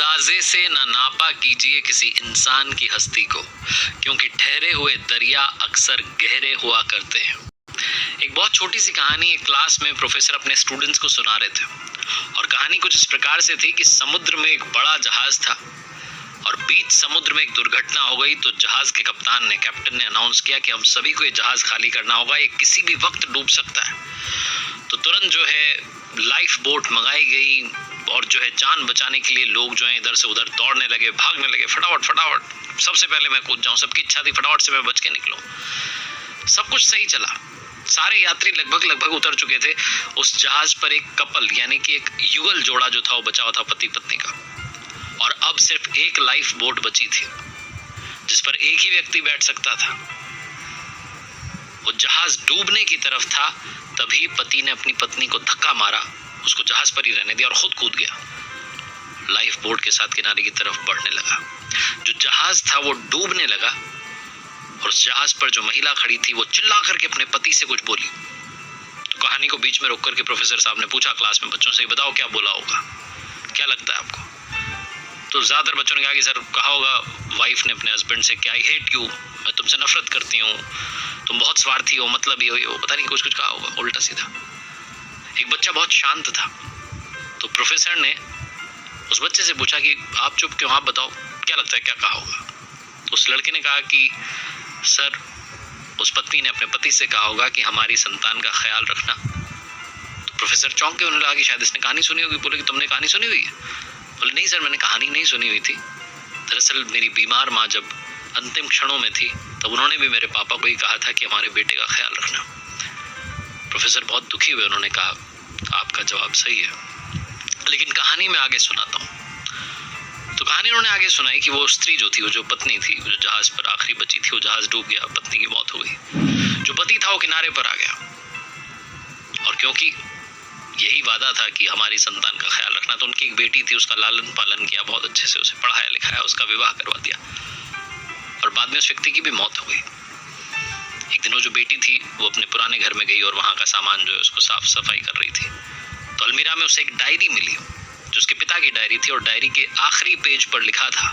अंदाजे से न नापा कीजिए किसी इंसान की हस्ती को, क्योंकि ठहरे हुए दरिया अक्सर गहरे हुआ करते हैं। एक बहुत छोटी सी कहानी एक क्लास में प्रोफेसर अपने स्टूडेंट्स को सुना रहे थे और कहानी कुछ इस प्रकार से थी कि समुद्र में एक बड़ा जहाज था और बीच समुद्र में एक दुर्घटना हो गई। तो जहाज के कैप्टन ने अनाउंस किया कि हम सभी को ये जहाज खाली करना होगा, ये किसी भी वक्त डूब सकता है। तो तुरंत जो है लाइफ बोट मंगाई गई और जो है जान बचाने के लिए लोग जो है इधर से उधर दौड़ने लगे, भागने लगे, फटाफट सबसे पहले मैं कूद जाऊं। सबकी इच्छा थी फटाफट से मैं बच के निकलूं। सब कुछ सही चला, सारे यात्री लगभग उतर चुके थे। उस जहाज पर एक कपल यानी कि एक युगल जोड़ा जो था वो बचा हुआ था, पति पत्नी का, और अब सिर्फ एक लाइफ बोट बची थी जिस पर एक ही व्यक्ति बैठ सकता था। वो जहाज डूबने की तरफ था, तभी पति ने अपनी पत्नी को धक्का मारा, उसको जहाज पर ही रहने दिया और खुद कूद गया। लाइफ बोट के साथ किनारे की तरफ बढ़ने लगा। जो जहाज था वो डूबने लगा और उस जहाज पर जो महिला खड़ी थी वो चिल्ला करके अपने पति से कुछ बोली। तो कहानी को बीच में रोक करके प्रोफेसर साहब ने पूछा क्लास में बच्चों से, बताओ क्या बोला होगा, क्या लगता है आपको? तो ज्यादातर बच्चों ने कहा कि सर कहा होगा वाइफ ने अपने हस्बैंड से, क्या आई हेट यू, मैं तुमसे नफरत करती हूँ, तुम बहुत स्वार्थी हो, मतलब ये हो, पता नहीं कुछ कहा होगा उल्टा सीधा। एक बच्चा बहुत शांत था, तो प्रोफेसर ने उस बच्चे से पूछा कि आप चुप क्यों, आप बताओ क्या लगता है क्या कहा होगा? उस लड़के ने कहा कि सर उस पत्नी ने अपने पति से कहा होगा कि हमारी संतान का ख्याल रखना। तो प्रोफेसर चौंक के उन्होंने कहा कि शायद इसने कहानी सुनी होगी। बोले कि तुमने कहानी सुनी हुई है? बोले नहीं सर, मैंने कहानी नहीं सुनी हुई थी। दरअसल मेरी बीमार माँ जब अंतिम क्षणों में थी तब उन्होंने भी मेरे पापा को ही कहा था कि हमारे बेटे का ख्याल रखना। प्रोफेसर बहुत दुखी हुए, उन्होंने कहा आपका जवाब सही है, लेकिन कहानी में आगे सुनाता हूँ। तो कहानी उन्होंने आगे सुनाई कि वो स्त्री जो थी, वो जो पत्नी थी, वो जो जहाज पर आखिरी बची थी, वो जहाज डूब गया, पत्नी की मौत हो गई। जो पति था वो किनारे पर आ गया और क्योंकि यही वादा था कि हमारी संतान का ख्याल रखना, तो उनकी एक बेटी थी, उसका लालन पालन किया बहुत अच्छे से, उसे पढ़ाया लिखाया, उसका विवाह करवा दिया और बाद में उस व्यक्ति की भी मौत हो गई। एक दिन वो जो बेटी थी वो अपने पुराने घर में गई और वहाँ का सामान जो है उसको साफ सफाई कर रही थी। तो अलमीरा में उसे एक डायरी मिली जो उसके पिता की डायरी थी और डायरी के आखिरी पेज पर लिखा था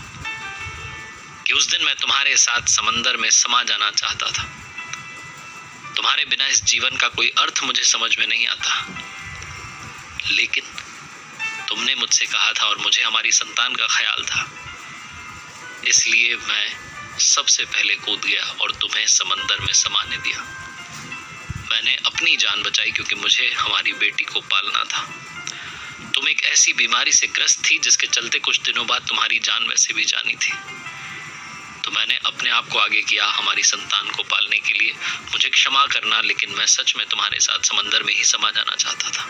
कि उस दिन मैं तुम्हारे साथ समंदर में समा जाना चाहता था। तुम्हारे बिना इस जीवन का कोई अर्थ मुझे समझ में नहीं आता, लेकिन तुमने मुझसे कहा था और मुझे हमारी संतान का ख्याल था, इसलिए मैं सबसे पहले कूद गया और तुम्हें समंदर में समाने दिया। मैंने अपनी जान बचाई क्योंकि मुझे हमारी बेटी को पालना था। तुम एक ऐसी बीमारी से ग्रस्त थी जिसके चलते कुछ दिनों बाद तुम्हारी जान वैसे भी जानी थी। तो मैंने अपने आप को आगे किया हमारी संतान को पालने के लिए। मुझे क्षमा करना, लेकिन मैं सच में तुम्हारे साथ समंदर में ही समा जाना चाहता था।